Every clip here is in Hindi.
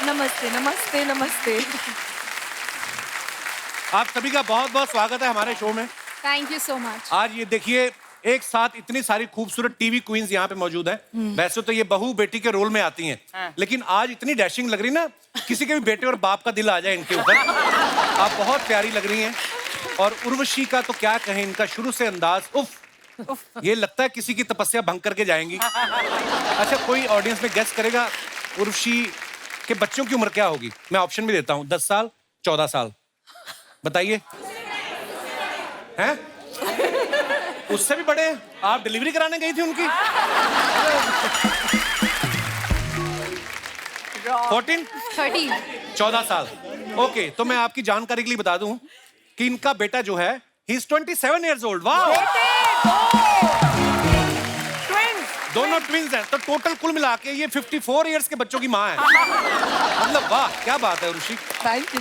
नमस्ते नमस्ते नमस्ते। आप सभी का बहुत बहुत स्वागत है हमारे शो में। Thank you so much. आज ये देखिए एक साथ इतनी सारी खूबसूरत टीवी क्वींस यहाँ पे मौजूद हैं। वैसे तो ये बहू बेटी के रोल में आती हैं, लेकिन आज इतनी डैशिंग लग रही ना, किसी के भी बेटे और बाप का दिल आ जाए इनके ऊपर। आप बहुत प्यारी लग रही हैं। और उर्वशी का तो क्या कहें, इनका शुरू से अंदाज उफ, ये लगता है किसी की तपस्या भंग करके जाएंगी। अच्छा, कोई ऑडियंस में गेस करेगा उर्वशी के बच्चों की उम्र क्या होगी? मैं ऑप्शन भी देता हूँ, 10 साल 14 साल। बताइए। हैं? उससे भी बड़े हैं? आप डिलीवरी कराने गई थी उनकी? 14? 14 साल। ओके, तो मैं आपकी जानकारी के लिए बता दूं कि इनका बेटा जो है, he is 27 years old। वाह! दोनों ट्विंस हैं, तो टोटल कुल मिला के ये 54 इयर्स के बच्चों की माँ है। मतलब वाह, क्या बात है उर्वशी। Thank you.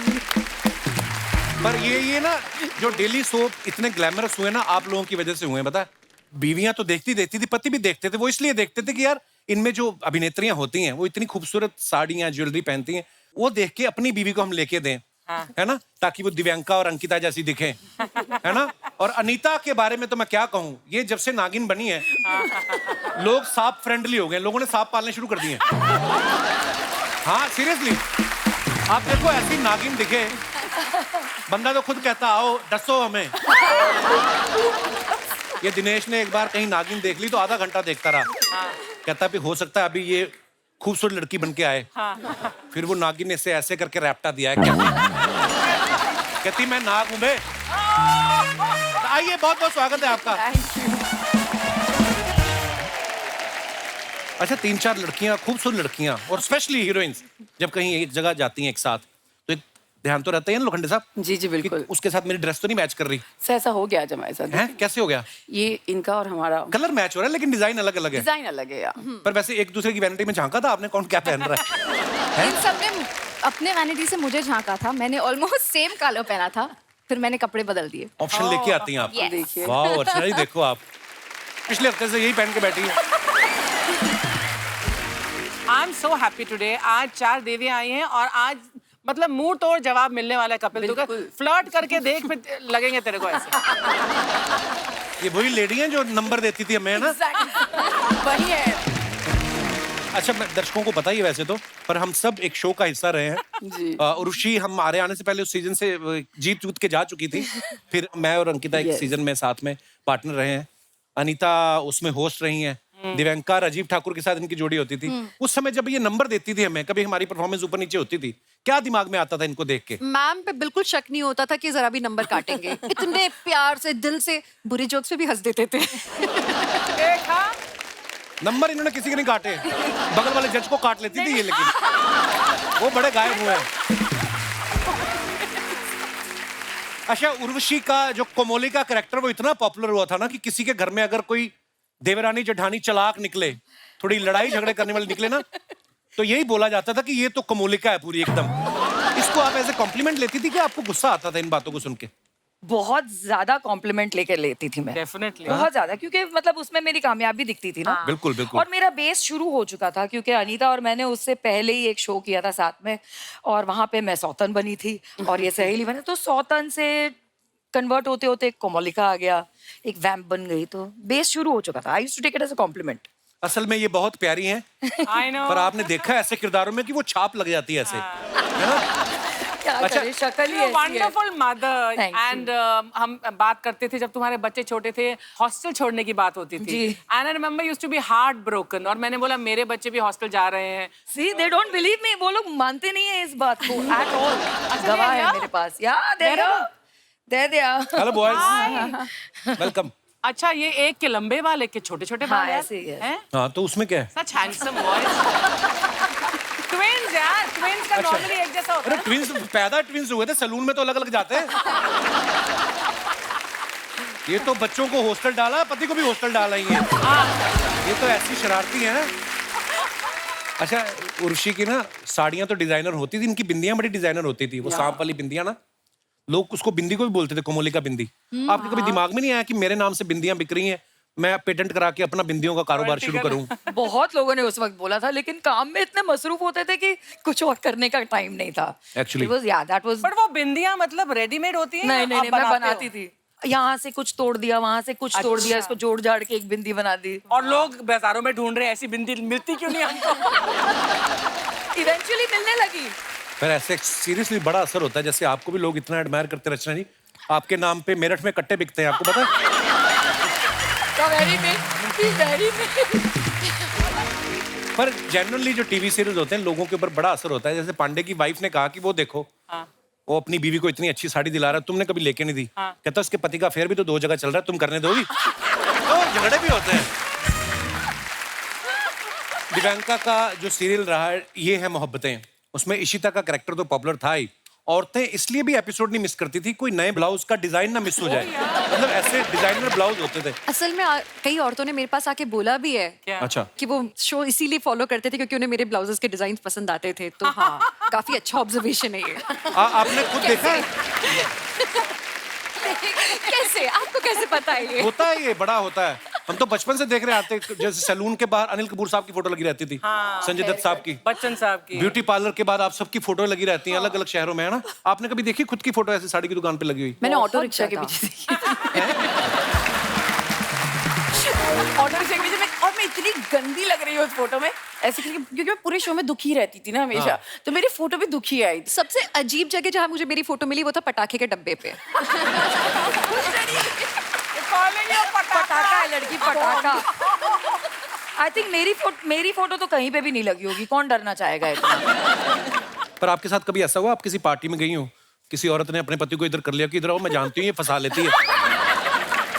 पर ये ना जो डेली सोप इतने ग्लैमरस हुए ना, आप लोगों की वजह से हुए हैं। पता है, बीवियां तो देखती थी, पति भी देखते थे। वो इसलिए देखते थे कि यार इनमें जो अभिनेत्रियां होती हैं वो इतनी खूबसूरत साड़ियां ज्वेलरी पहनती हैं, वो देख के अपनी बीवी को हम लेके दें। है ना, ताकि वो दिव्यांका और अंकिता जैसी दिखे। है ना। और अनीता के बारे में तो मैं क्या कहूँ, ये जब से नागिन बनी है लोग सांप फ्रेंडली हो गए, लोगों ने सांप पालने शुरू कर दिए। हाँ सीरियसली, आप देखो ऐसी नागिन दिखे, बंदा तो खुद कहता आओ डसो हमें। ये दिनेश ने एक बार कहीं नागिन देख ली तो आधा घंटा देखता रहा। कहता भी हो सकता है अभी ये खूबसूरत लड़की बन के आए। फिर वो नागिन ने इसे ऐसे करके रैप्टा दिया है। कहती मैं नाग हूं बे। आइए, बहुत बहुत स्वागत है आपका। अच्छा, 3-4 लड़कियां, खूबसूरत लड़कियां और स्पेशली हीरोइंस जब कहीं एक जगह जाती हैं एक साथ, तो एक ध्यान तो रहता है ना लोखंडे साहब। जी जी बिल्कुल। उसके साथ मेरी ड्रेस तो नहीं मैच कर रही सर ऐसा हो गया आज हमारे साथ। है? कैसे हो गया? ये इनका और हमारा कलर मैच हो रहा है लेकिन डिजाइन अलग अलग है। डिजाइन अलग है यार। पर वैसे एक दूसरे की वैनिटी में झांका था आपने, कौन क्या पहन रहा है? इन सबने अपने वैनिटी से मुझे झांका था। मैंने ऑलमोस्ट सेम कलर पहना था, फिर मैंने कपड़े बदल दिए। ऑप्शन लेके आती हैं आप। Yes. देखिए वाह, अच्छा ही देखो आप पिछले हफ्ते से यही पहन के बैठी है। I am so happy today. आज 4 देवियां आई हैं और आज मतलब मुंह तोड़ जवाब मिलने वाला है कपिल। तो फ्लर्ट करके देख, फिर लगेंगे तेरे को ऐसे। ये वही लेडी हैं जो नंबर देती थी हमें, है ना? वही है अच्छा, दर्शकों को पता ही है वैसे तो, पर हम सब एक शो का हिस्सा रहे हैं जी। उर्वशी हमारे आने से पहले उस सीजन से जीत के जा चुकी थी। फिर मैं और अंकिता एक सीजन में साथ में पार्टनर रहे हैं। अनीता उसमें होस्ट रही हैं। दिव्यांका राजीव ठाकुर के साथ इनकी जोड़ी होती थी। उस समय जब ये नंबर देती थी हमें, कभी हमारी परफॉर्मेंस ऊपर नीचे होती थी, क्या दिमाग में आता था इनको देख के? मैम पे बिल्कुल शक नहीं होता था कि जरा भी नंबर काटेंगे। इतने प्यार से, दिल से, बुरे जोक्स पे भी हंस देते थे। देखा? नंबर इन्होंने किसी के नहीं काटे, बगल वाले जज को काट लेती थी ये, लेकिन वो बड़े गायब हुए हैं। अच्छा, उर्वशी का जो कोमोली का कैरेक्टर वो इतना पॉपुलर हुआ था ना कि किसी के घर में अगर कोई देवरानी जेठानी चालाक निकले, थोड़ी लड़ाई झगड़े करने वाले निकले ना, तो यही बोला जाता था कि ये तो कोमोलिका है पूरी एकदम। इसको आप ऐसे कॉम्प्लीमेंट लेती थी कि आपको गुस्सा आता था इन बातों को सुन के? बहुत ज्यादा कॉम्प्लीमेंट लेकर लेती थी मैं। डेफिनेटली बहुत ज्यादा, क्योंकि मतलब उसमें मेरी कामयाबी दिखती थी ना। बिल्कुल बिल्कुल। और मेरा बेस शुरू हो चुका था, क्योंकि अनीता और मैंने उससे पहले ही एक शो किया था साथ में, और वहां पे मैं सौतन बनी थी और ये सहेली बनी। तो सौतन से कन्वर्ट होते होते एक कोमोलिका आ गया, एक वैम्प बन गई, तो बेस शुरू हो चुका था। I used to take it as a compliment. असल में ये बहुत प्यारी हैं, आई नो। पर आपने देखा है ऐसे किरदारों में कि वो छाप लग जाती है ऐसे, है ना? क्या अच्छा। करें, शक्ल ही ऐसी है। Wonderful mother. Thank you. And हम बात करते थे जब तुम्हारे बच्चे छोटे थे, हॉस्टल छोड़ने की बात होती थी। जी। And I remember used to be heart broken, और मैंने बोला मेरे बच्चे भी हॉस्टल जा रहे हैं। See, they don't believe me. वो लोग मानते नहीं है इस बात को at all. गवाह है yeah? मेरे पास। Yeah, there they are. There they are. Hello boys, welcome. अच्छा, ये एक के लंबे बाल, एक के छोटे छोटे बाल। हाँ, यार। ऐसे ही है। हैं? हाँ, तो उसमें क्या है? सच हैंडसम बॉयज। ट्विन्स यार, ट्विन्स का अच्छा। नॉर्मली एक जैसा होता अरे है। ट्विंस पैदा ट्विंस हुए थे, सलून में तो अलग अलग जाते हैं। ये तो बच्चों को हॉस्टल डाला, पति को भी हॉस्टल डाला ही है। ये तो ऐसी शरारती है ना। अच्छा, उर्वशी की ना साड़ियां तो डिजाइनर होती थी, इनकी बिंदियां बड़ी डिजाइनर होती थी। वो सांप वाली बिंदियां ना, लोग उसको बिंदी को भी बोलते थे, कोमोली का बिंदी। आपके कभी दिमाग में नहीं आया कि मेरे नाम से बिंदियां बिक रही हैं, मैं पेटेंट करा के अपना बिंदियों का कारोबार शुरू करूं। बहुत लोगों ने उस वक्त बोला था, लेकिन काम में इतने मसरूफ होते थे कि कुछ और करने का टाइम नहीं था। Actually. दैट वाज बट वो बिंदियां मतलब रेडीमेड होती है? नहीं नहीं आप नहीं, मैं बनाते बनाती हो? थी। यहाँ से कुछ तोड़ दिया, वहां से कुछ तोड़ दिया, अच्छा। इसको जोड़ जाड़ के एक बिंदी बना दी। और लोग बाजारों में ढूंढ रहे हैं ऐसी बिंदी मिलती क्यों नहीं हमको? इवेंचुअली मिलने लगी। पर ऐसे सीरियसली बड़ा असर होता है, जैसे आपको भी लोग इतना एडमायर करते हैं रचना जी, आपके नाम पे मेरठ में कट्टे बिकते हैं, आपको पता है? पर जनरली जो टीवी सीरियल होते हैं लोगों के ऊपर बड़ा असर होता है। जैसे पांडे की वाइफ ने कहा कि वो देखो हाँ। वो अपनी बीवी को इतनी अच्छी साड़ी दिला रहा है, तुमने कभी लेके नहीं दी। हाँ। कहता उसके पति का अफेयर भी तो 2 जगह चल रहा है, तुम करने दोगी? तो झगड़े भी होते हैं। दिव्यांका का जो सीरियल रहा है ये है मोहब्बतें, उसमें इशिता का कैरेक्टर तो पॉपुलर था ही। औरतें इसलिए भी एपिसोड नहीं मिस करती थी कोई नए ब्लाउज का डिजाइन ना मिस हो जाए, मतलब ऐसे डिजाइनर ब्लाउज होते थे। असल में कई औरतों ने मेरे पास आके बोला भी है क्या? अच्छा, कि वो शो इसीलिए फॉलो करते थे क्योंकि उन्हें मेरे ब्लाउजेस के डिजाइन पसंद आते थे। तो हाँ, काफी अच्छा ऑब्जर्वेशन है ये। आपने खुद देखा है? कैसे, आपको कैसे पता है ये? होता है, ये बड़ा होता है। हम तो बचपन से देख रहे आते, जैसे सैलून के बाहर अनिल कपूर साहब की फोटो लगी रहती थी, हाँ, संजय दत्त साहब की, बच्चन साहब की। ब्यूटी पार्लर के बाद आप सबकी फोटो लगी रहती हैं अलग अलग शहरों में, है ना? आपने कभी देखी खुद की फोटो ऐसी साड़ी की दुकान पे लगी हुई? मैंने ऑटो बहुत रिक्शा के ज्यादा। पीछे देखी। ऑटो रिक्शा के पीछे और मैं इतनी गंदी लग रही हूँ उस फोटो में, ऐसे क्योंकि मैं पूरे शो में दुखी रहती थी ना हमेशा। हाँ। तो मेरी फोटो भी दुखी आई थी। सबसे अजीब जगह जहाँ मुझे मेरी फोटो मिली वो था पटाखे के डब्बे पे। पटाखा है लड़की, पटाखा। आई थिंक मेरी फोटो तो कहीं पे भी नहीं लगी होगी, कौन डरना चाहेगा इतना। पर आपके साथ कभी ऐसा हुआ आप किसी पार्टी में गई हो, किसी औरत ने अपने पति को इधर कर लिया कि इधर आओ मैं जानती हूँ ये फंसा लेती है,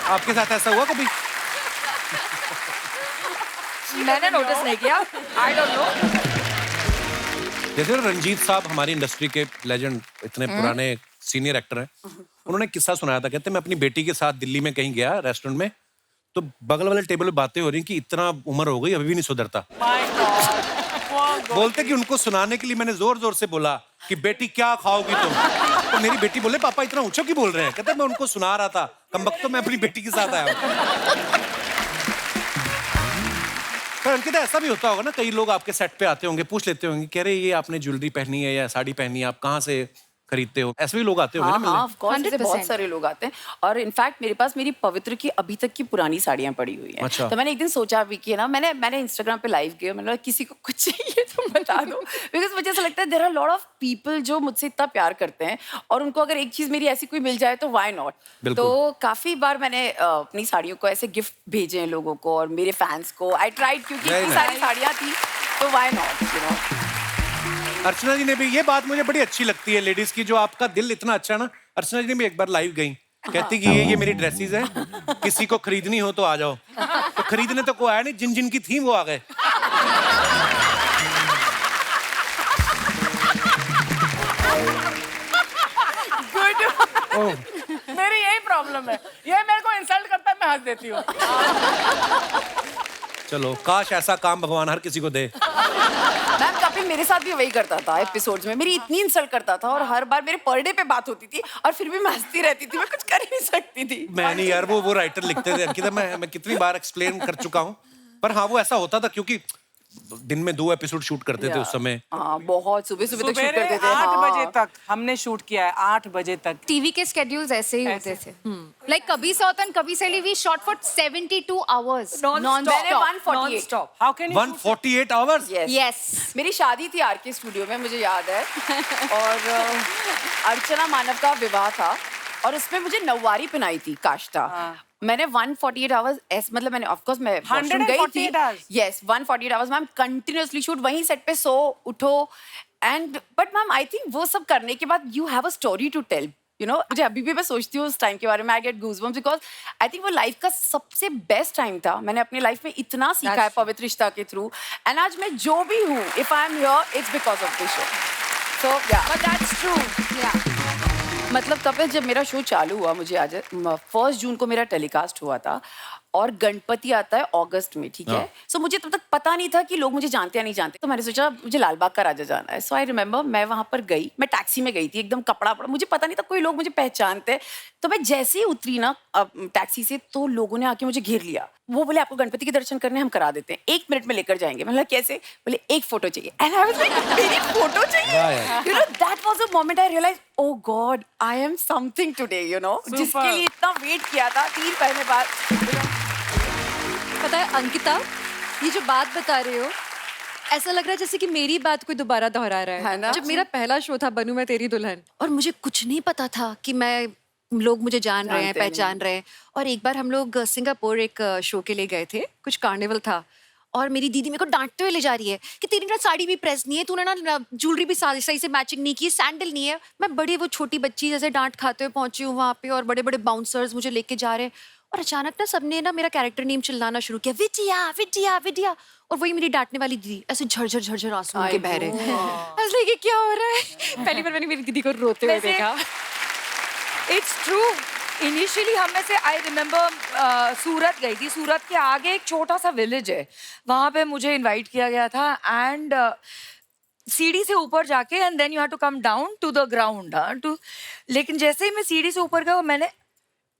आपके साथ ऐसा हुआ कभी? मैंने नोटिस नहीं किया, आई डोंट नो। जैसे रंजीत साहब हमारी इंडस्ट्री के लेजेंड, इतने पुराने सीनियर एक्टर हैं, उन्होंने एक किस्सा सुनाया था। कहते मैं अपनी बेटी के साथ दिल्ली में कहीं गया रेस्टोरेंट में, तो बगल वाले टेबल पे बातें हो रही कि इतना उम्र हो गई अभी भी नहीं सुधरता। बोलते कि उनको सुनाने के लिए मैंने जोर जोर से बोला कि बेटी क्या खाओगी तुम, तो मेरी बेटी बोले पापा इतना ऊंचा क्यों बोल रहे हैं? कहते मैं उनको सुना रहा था, कमबख्त तो मैं अपनी बेटी के साथ आया हूं। पर अंकिता ऐसा भी होता होगा ना, कई लोग आपके सेट पे आते होंगे, पूछ लेते होंगे कह रहे ये आपने ज्वेलरी पहनी है या साड़ी पहनी है, आप कहाँ से खरीदते हो? ऐसे भी लोग आते होंगे ना मिलने? ऑफ कोर्स, ऐसे 100%। बहुत सारे लोग आते हैं। और इनफैक्ट मेरे पास मेरी पवित्र की अभी तक की पुरानी साड़ियां पड़ी हुई हैं। अच्छा। तो मैंने एक दिन सोचा भी कि ना, मैंने इंस्टाग्राम पे लाइव किया, मैंने बोला किसी को कुछ चाहिए तो बता दो, बिकॉज मुझे ऐसा लगता है there are lot of people जो मुझसे इतना प्यार करते हैं, और उनको अगर एक चीज मेरी ऐसी कोई मिल जाए तो व्हाई नॉट। बिल्कुल। तो काफी बार मैंने अपनी साड़ियों को ऐसे गिफ्ट भेजे हैं लोगों को और मेरे फैंस को। आई ट्राइड, क्योंकि Very इतनी nice। सारी साड़ियां थी तो व्हाई नॉट, यू नो। अर्चना जी ने भी, ये बात मुझे बड़ी अच्छी लगती है लेडीज की, जो आपका दिल इतना अच्छा है ना। अर्चना जी ने भी एक बार लाइव गई, कहती कि ये मेरी ड्रेसेस हैं, किसी को खरीदनी हो तो आ जाओ। तो खरीदने तो कोई आया नहीं, जिन जिन की थी वो आ गए। मेरी यही प्रॉब्लम है, ये मेरे को इंसल्ट करता है, मैं हंस देती हूँ। चलो, काश ऐसा काम भगवान हर किसी को दे। मैम कपिल मेरे साथ भी वही करता था एपिसोड्स में, मेरी इतनी इंसल्ट करता था और हर बार मेरे पर डे पे बात होती थी और फिर भी मैं हंसती रहती थी, मैं कुछ कर ही नहीं सकती थी। मैं नहीं यार, वो राइटर लिखते थे अंकिता, मैं कितनी बार एक्सप्लेन कर चुका हूँ। पर हाँ, वो ऐसा होता था क्योंकि दिन में 2 एपिसोड शूट करते थे उस समय। हाँ, बहुत सुबह सुबह तक शूट सुबह करते थे। 8 हाँ। बजे तक हमने शूट किया है, 8 बजे तक। टीवी के स्केड्यूल्स ऐसे ही होते थे लाइक कभी सौतन कभी सैली वी शॉट फॉर 72 आवर्स मैंने 148 stop. How can you 148 hours. Yes. Yes मेरी शादी थी आरके स्टूडियो में, मुझे याद है। और अर्चना मानव का विवाह था और उसमें मुझे नौवारी पहनाई थी काष्टा। मैंने 148 आवर्स मतलब मैंने ऑफ कोर्स मैं वॉशरूम गई थी। 148 hours? Yes 148 hours ma'am, continuously shoot, वहीं सेट पे सो उठो। And but ma'am I think वो सब करने के बाद you have a story to tell, you know. मुझे अभी भी मैं सोचती हूँ उस टाइम के बारे में, I get goosebumps, because I think वो लाइफ का सबसे बेस्ट टाइम था। मैंने अपनी लाइफ में इतना सीखा है पवित्र रिश्ता के थ्रू, एंड आज मैं जो भी हूँ, if I am here it's because of this show. So yeah but that's true या मतलब कपिल, जब मेरा शो चालू हुआ, मुझे आज 1 जून को मेरा टेलीकास्ट हुआ था और गणपति आता है अगस्त में, ठीक है। सो मुझे तब तक पता नहीं था कि लोग मुझे जानते या नहीं जानते, तो मैंने सोचा मुझे लाल बाग का राजा जाना है। सो आई रिमेम्बर मैं वहां पर गई, मैं टैक्सी में गई थी, एकदम कपड़ा पड़ा, मुझे पता नहीं था कोई लोग मुझे पहचानते हैं। तो मैं जैसे ही उतरी ना टैक्सी से, तो लोगों ने आके मुझे घेर लिया। वो बोले आपको गणपति के दर्शन करने हम करा देते हैं, 1 मिनट में लेकर जाएंगे। मतलब कैसे? बोले एक फोटो चाहिए। एंड आई वाज लाइक मेरी फोटो चाहिए। You know that was a moment I realise oh God I am something today, you know, जिसके लिए इतना वेट किया था 3 महीने बाद। पता है अंकिता, ये जो बात बता रहे हो, ऐसा लग रहा है जैसे कि मेरी बात कोई दोबारा दोहरा रहा है ना? जब मेरा पहला शो था बनूं मैं तेरी दुल्हन, और मुझे कुछ नहीं पता था कि मैं लोग मुझे जान रहे हैं, जानते पहचान रहे हैं। और एक बार हम लोग सिंगापुर एक शो के लिए गए थे, कुछ कार्निवल था, और मेरी दीदी मेरे को डांटते हुए ले जा रही है कि तेरी ना साड़ी भी प्रेस नहीं है, तूने ना ज्वेलरी भी सही से मैचिंग नहीं की, सैंडल नहीं है। मैं बड़ी वो छोटी बच्ची जैसे डांट खाते हुए पहुंची हूँ वहाँ पे, और बड़े बड़े बाउंसर्स मुझे लेके जा रहे हैं, और अचानक ना सबने ना मेरा कैरेक्टर नेम चिल्लाना शुरू किया, विद्या विद्या विद्या। और वही मेरी डांटने वाली दीदी ऐसे झरझर झरझर आंसू के बह रहे हैं। कि क्या हो रहा है? पहली बार मैंने मेरी दीदी को रोते हुए देखा। It's true. इनिशियली हम में से आई रिमेम्बर सूरत गई थी। सूरत के आगे एक छोटा सा विलेज है, वहां पे मुझे इनवाइट किया गया था। एंड सीढ़ी से ऊपर जाके and then you have to come down to the ground लेकिन जैसे ही मैं सीढ़ी से ऊपर गया, मैंने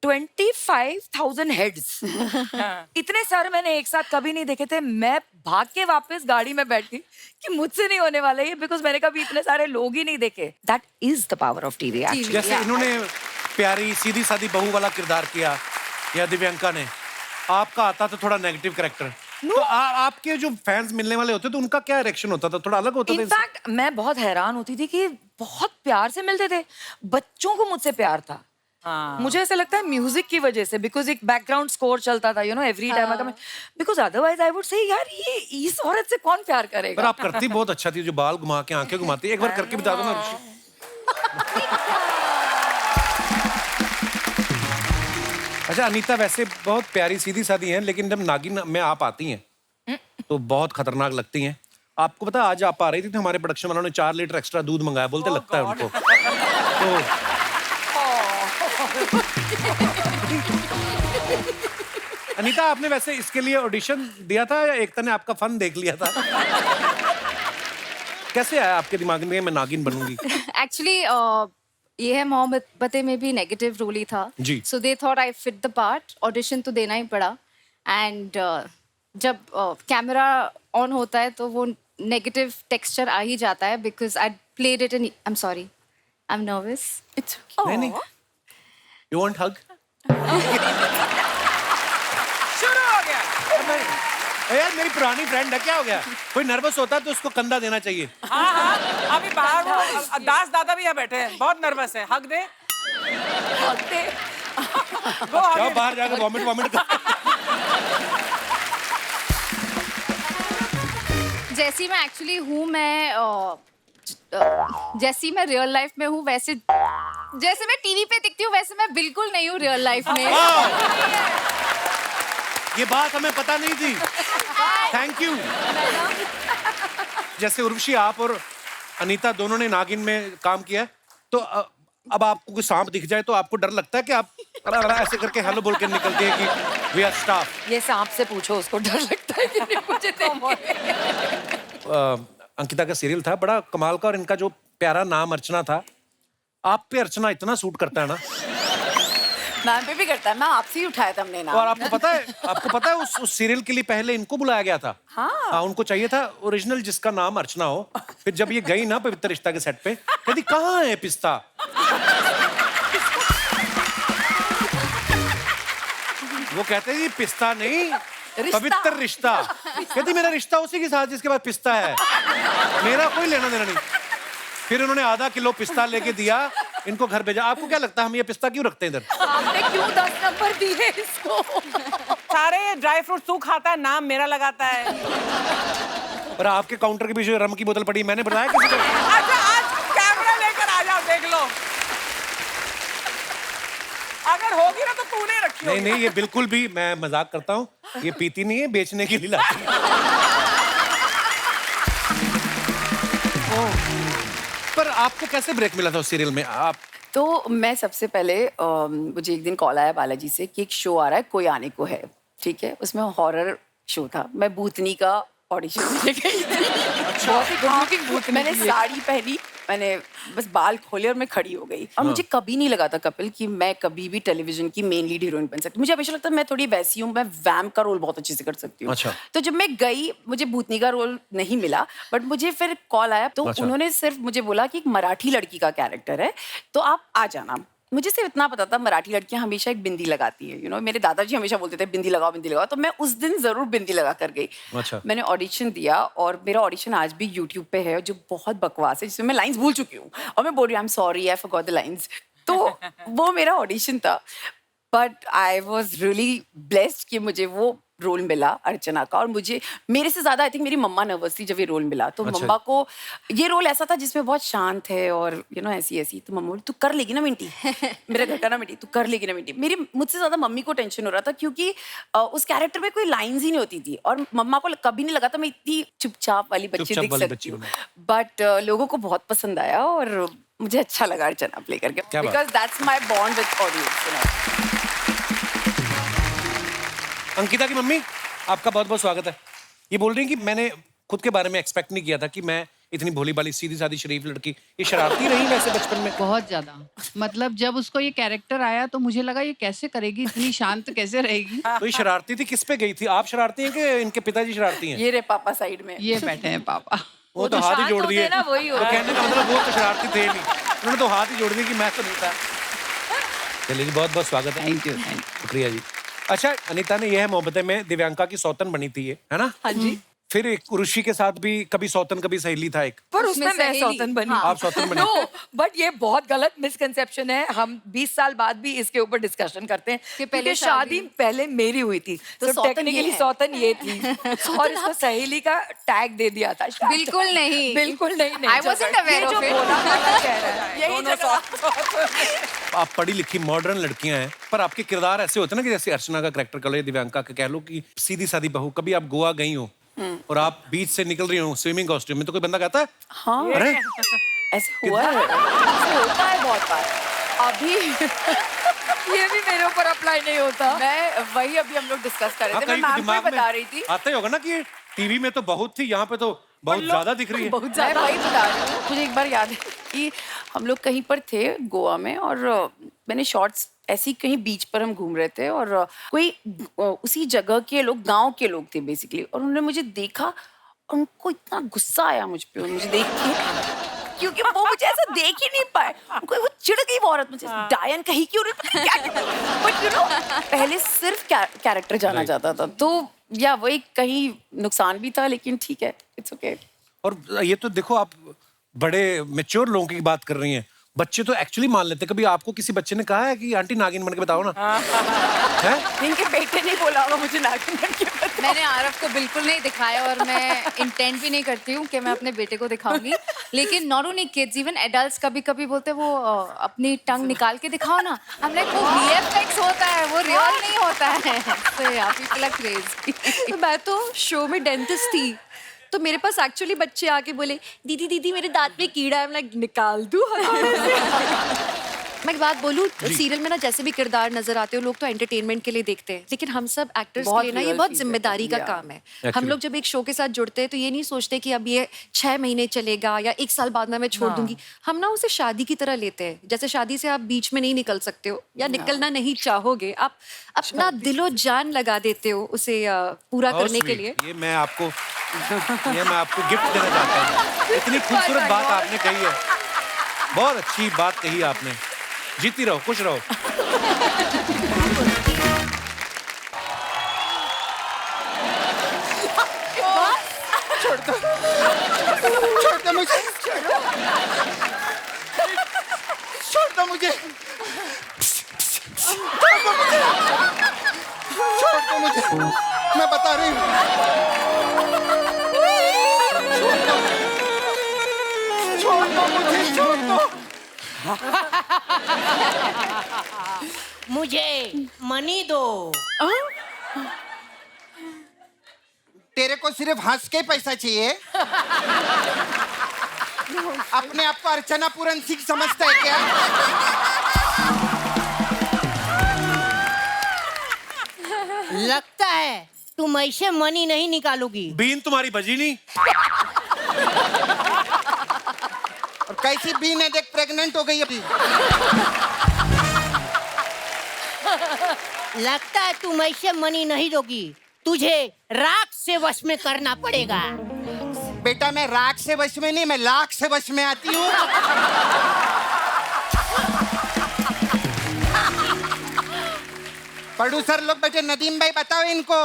25,000 हेड्स इतने सर मैंने एक साथ कभी नहीं देखे थे। मैं भाग के वापस गाड़ी में बैठ गई कि मुझसे नहीं होने वाला ये, बिकॉज मैंने कभी इतने सारे लोग ही नहीं देखे। That is the power of TV actually. जैसे इन्होंने प्यारी सीधी सादी बहू वाला किरदार किया, या दिव्यांका ने, आपका आता था थोड़ा नेगेटिव कैरेक्टर। तो आपके जो फैंस मिलने वाले होते तो उनका क्या रिएक्शन होता था? थोड़ा अलग होता था? इनफैक्ट मैं बहुत हैरान होती थी कि बहुत प्यार से मिलते थे। बच्चों को मुझसे प्यार था। मुझे ऐसा लगता है म्यूजिक की वजह से, बिकॉज एक बैकग्राउंड स्कोर चलता था, यू नो, एवरी टाइम अगर मैं, because otherwise I would say यार ये इस औरत से कौन प्यार करेगा। पर आप करती बहुत अच्छा थी, जो बाल घुमा के आंखें घुमाती, एक बार करके बता दो ना। अच्छा अनीता वैसे बहुत प्यारी सीधी सादी हैं, लेकिन जब नागिन में आप आती हैं तो बहुत खतरनाक लगती हैं। आपको पता आज आप आ रही थी तो हमारे प्रोडक्शन वालों ने 4 लीटर एक्स्ट्रा दूध मंगाया, बोलते लगता है उनको। तो अनीता आपने वैसे इसके लिए ऑडिशन दिया था या एकता ने आपका फन देख लिया था? कैसे आया आपके दिमाग में मैं नागिन बनूंगी? एक्चुअली ये है मोहब्बतें में भी नेगेटिव रोल ही था जी। So they thought I fit the part, audition तो देना ही पड़ा। एंड जब कैमरा ऑन होता है तो वो नेगेटिव टेक्सचर आ ही जाता है, because I played it in, I am sorry, I am nervous. It's नहीं यू वांट हग? शुरू हो गया। यार मेरी पुरानी फ्रेंड है, क्या हो गया? कोई नर्वस होता है तो उसको कंधा देना चाहिए। हाँ हाँ, अभी बाहर वो दास दादा भी यहाँ बैठे हैं, बहुत नर्वस है। हक दे, वो जाओ बाहर जाकर वॉमिट कर। जैसी मैं एक्चुअली हूँ, मैं जैसी मैं रियल लाइफ में हूँ, वैसे जैसे मैं टीवी पे दिखती हूँ वैसे मैं बिल्कुल नहीं हूँ रियल लाइफ में। ये बात हमें पता नहीं थी, थैंक यू। जैसे उर्वशी आप और अनीता दोनों ने नागिन में काम किया है, तो अब आपको कोई सांप दिख जाए तो आपको डर लगता है कि आप ऐसे करके हेलो बोल के निकलती है कि वी आर स्टाफ? ये सांप से पूछो, उसको डर लगता है कि नहीं मुझे अंकिता का सीरियल था बड़ा कमाल का, और इनका जो प्यारा नाम अर्चना था, आप पे अर्चना इतना सूट करता है ना। मैम पे भी करता है, मैं आपसे ही उठाया था हमने नाम। और आपको पता है उस सीरियल के लिए पहले इनको बुलाया गया था। हाँ, उनको चाहिए था ओरिजिनल जिसका नाम अर्चना हो। फिर जब ये गई ना पवित्र रिश्ता के सेट पे, कहती कहाँ है पिस्ता? वो कहते हैं पिस्ता नहीं, पवित्र रिश्ता। कहती मेरा रिश्ता उसी के साथ जिसके पास पिस्ता है, मेरा कोई लेना देना नहीं। फिर उन्होंने आधा किलो पिस्ता लेके दिया, इनको घर भेजा। आपको क्या लगता है हम ये पिस्ता क्यों रखते हैं इधर? आपने क्यों 10 नंबर दिए इसको? सारे ड्राई फ्रूट तू खाता है, नाम मेरा लगाता है। और आपके काउंटर के पीछे रम की बोतल पड़ी, मैंने बताया किसी को? अच्छा आज कैमरा लेकर आ जाओ, देख लो। अगर होगी ना तो तूने रखी होगी। नहीं ये बिल्कुल भी, मैं मजाक करता हूँ, ये पीती नहीं है, बेचने के लिए लाती है। पर आपको कैसे ब्रेक मिला था उस सीरियल में? आप तो मैं सबसे पहले मुझे एक दिन कॉल आया बालाजी से कि एक शो आ रहा है, कोई आने को है। ठीक है, उसमें हॉरर शो था, मैं भूतनी का ऑडिशन देने गई थी। बहुत ही गुड लुकिंग भूतनी। मैंने साड़ी पहनी, मैंने बस बाल खोले और मैं खड़ी हो गई। और मुझे कभी नहीं लगा था कपिल कि मैं कभी भी टेलीविजन की मेन लीड हीरोइन बन सकती। मुझे हमेशा लगता मैं थोड़ी वैसी हूँ, मैं वैम्प का रोल बहुत अच्छे से कर सकती हूँ। अच्छा। तो जब मैं गई, मुझे भूतनी का रोल नहीं मिला, बट मुझे फिर कॉल आया, तो अच्छा। उन्होंने सिर्फ मुझे बोला कि एक मराठी लड़की का कैरेक्टर है, तो आप आ जाना। मुझे सिर्फ इतना पता था मराठी लड़कियां हमेशा एक बिंदी लगाती है, मेरे दादाजी हमेशा बोलते थे बिंदी लगाओ, तो मैं उस दिन जरूर बिंदी लगा कर गई। अच्छा। मैंने ऑडिशन दिया और मेरा ऑडिशन आज भी यूट्यूब पे है, जो बहुत बकवास है, जिसमें मैं लाइंस भूल चुकी हूँ और मैं बोल रही हूँ I am sorry, I forgot the lines. तो वो मेरा ऑडिशन था, but I was really blessed कि मुझे वो रोल मिला अर्चना का। और मुझे, मेरे से ज्यादा आई थिंक मेरी मम्मा नर्वस थी जब ये रोल मिला। तो अच्छा। मम्मा को ये रोल ऐसा था जिसमें बहुत शांत है और ऐसी ऐसी, तो मम्मा बोली तू कर लेगी ना मिंटी, मेरे घर का ना मिंटी, तू कर लेगी ना मिंटी। मेरी मुझसे ज्यादा मम्मी को टेंशन हो रहा था, क्योंकि उस कैरेक्टर में कोई लाइंस ही नहीं होती थी और मम्मा को कभी नहीं लगा था मैं इतनी चुपचाप वाली बच्ची चुपचाप दिख वाली सकती बच्ची हूँ। हूँ। बट लोगों को बहुत पसंद आया और मुझे अच्छा लगा अर्चना प्ले करके, क्या बात। Because that's my bond with audience. Ankita की मम्मी, आपका बहुत बहुत स्वागत है। ये बोल रही हैं कि मैंने खुद के बारे में एक्सपेक्ट नहीं किया था कि मैं इतनी भोली भाली सीधी सादी शरीफ लड़की, ये शरारती रही वैसे बचपन में। बहुत ज्यादा, मतलब जब उसको ये कैरेक्टर आया तो मुझे लगा ये कैसे करेगी, इतनी शांत कैसे रहेगी। तो ये शरारती थी, किस पे गई थी? आप शरारती हैं कि इनके पिताजी शरारती हैं? ये रे पापा साइड में। ये बैठे हैं पापा। वो तो हाथ ही जोड़ दिए ना, वही तो होता है। कहने का मतलब वो तो शरारती थे नहीं, उन्होंने तो हाथ ही जोड़ दिए कि मैं तो नहीं था। चलिए जी, बहुत बहुत स्वागत है। Thank you. शुक्रिया जी। अच्छा, अनीता ने, यह है मोहब्बतें में दिव्यांका की सौतन बनी थी ये, है ना? हाँ जी। फिर एक ऋषि के साथ भी कभी सौतन कभी सहेली था एक। पर उसमें उसमें मैं सहेली। सौतन बनी। हाँ। आप सौतन बनी। नो, बट ये बहुत गलत मिसकंसेप्शन है। हम 20 साल बाद भी इसके ऊपर डिस्कशन करते हैं कि पहले क्योंकि शादी पहले मेरी हुई थी, तो तो सौतन ये टेक्निकली है। सौतन ये थी और इसको सहेली का टैग दे दिया था। बिल्कुल नहीं। बिल्कुल नहीं, नहीं। I wasn't aware ये जो of it. बोला गलत कह रहा है। यही दोनों जगह। आप पढ़ी लिखी मॉडर्न लड़कियां हैं, पर आपके किरदार ऐसे होते हैं ना कि जैसे अर्चना का कैरेक्टर कर लो, दिव्यांका का कह लो कि सीधी सादी बहू। कभी आप गोवा गई हो और आप बीच से निकल रही हो स्विमिंग कॉस्ट्यूम में, तो कोई बंदा कहता है हाँ, अरे ऐसे हुआ है, ऐसे होता है बहुत बार। अभी ये भी मेरे ऊपर अप्लाई नहीं होता। मैं वही अभी हम लोग डिस्कस कर रहे हाँ, थे, मैं कहीं तो मैम को दिमाग ही में बता रही थी। आता ही होगा ना कि टीवी में तो बहुत थी, यहाँ पे तो बहुत ज्यादा दिख रही है। बहुत ज्यादा। मैं वही बता रही हूँ। मुझे एक बार याद है कि हम लोग कहीं पर थे गोवा में और मैंने शॉर्ट्स ऐसे ही कहीं बीच पर हम घूम रहे थे और कोई उसी जगह के लोग, गांव के लोग थे बेसिकली, और उन्होंने मुझे देखा और उनको इतना गुस्सा आया मुझ पे, मुझे देख के, क्योंकि वो मुझे ऐसा देख ही नहीं पाए। उनको वो चिढ़ गई वो औरत मुझे, डायन कही कि बट पहले सिर्फ कैरेक्टर जाना जाता था, तो या वही कहीं नुकसान भी था, लेकिन ठीक है, इट्स ओके। और ये तो देखो, आप बड़े मैच्योर लोगों की बात कर रही हैं, बच्चे तो एक्चुअली मान लेते हैं। कभी आपको किसी बच्चे ने कहा है कि आंटी नागिन बन के बताओ ना? है? इनके बेटे नहीं बोला होगा मुझे नागिन बन के बताओ। मैंने आरव को बिल्कुल नहीं दिखाया और मैं इंटेंट भी नहीं करती हूँ कि मैं अपने बेटे को दिखाऊंगी। लेकिन not only kids, even adults कभी कभी बोलते हैं वो अपनी टंग निकाल के दिखाओ ना। हम लाइक वो VFX होता है, वो रियल नहीं होता है। So yeah, people are crazy. तो मैं तो शो में डेंटिस्ट थी, तो मेरे पास एक्चुअली बच्चे आके बोले दीदी दीदी मेरे दांत में कीड़ा है, मैं निकाल दूं हथौड़े से। मैं एक बात बोलूं, सीरियल में ना जैसे भी किरदार नजर आते हो, लोग तो एंटरटेनमेंट के लिए देखते हैं, लेकिन हम सब एक्टर्स के लिए ना ये real बहुत चीज़ है, जिम्मेदारी का yeah. काम है। हम Actually. लोग जब एक शो के साथ जुड़ते हैं तो ये नहीं सोचते कि अब ये 6 महीने चलेगा या 1 साल बाद ना मैं छोड़ दूंगी। हम ना उसे शादी की तरह लेते हैं, जैसे शादी से आप बीच में नहीं निकल सकते हो या निकलना नहीं चाहोगे, आप अपना दिलो जान लगा देते हो उसे पूरा बहुत करने के sweet। लिए। ये मैं आपको गिफ्ट देना चाहता हूँ। इतनी खूबसूरत बात आपने कही है, बहुत अच्छी बात कही आपने। जीती रहो, खुश रहो। छोड़ दो मुझे, छोड़ दो मुझे, छोड़ दो मुझे, मैं बता रही हूँ। छोड़ दो मुझे, छोड़ दो। मुझे मनी दो। तेरे को सिर्फ हंस के पैसा चाहिए? अपने आप को अर्चना पूरन सिंह समझता है क्या? लगता है तुम ऐसे मनी नहीं निकालोगी। बीन तुम्हारी बजी नहीं। और कैसी बीन है देख, प्रेग्नेंट हो गई अभी। लगता है तुम ऐसे मनी नहीं दोगी, तुझे राख से वश में करना पड़ेगा। बेटा मैं राख से वश में नहीं, मैं लाख से वश में आती हूँ। प्रोड्यूसर लोग बैठे, नदीम भाई बताओ इनको,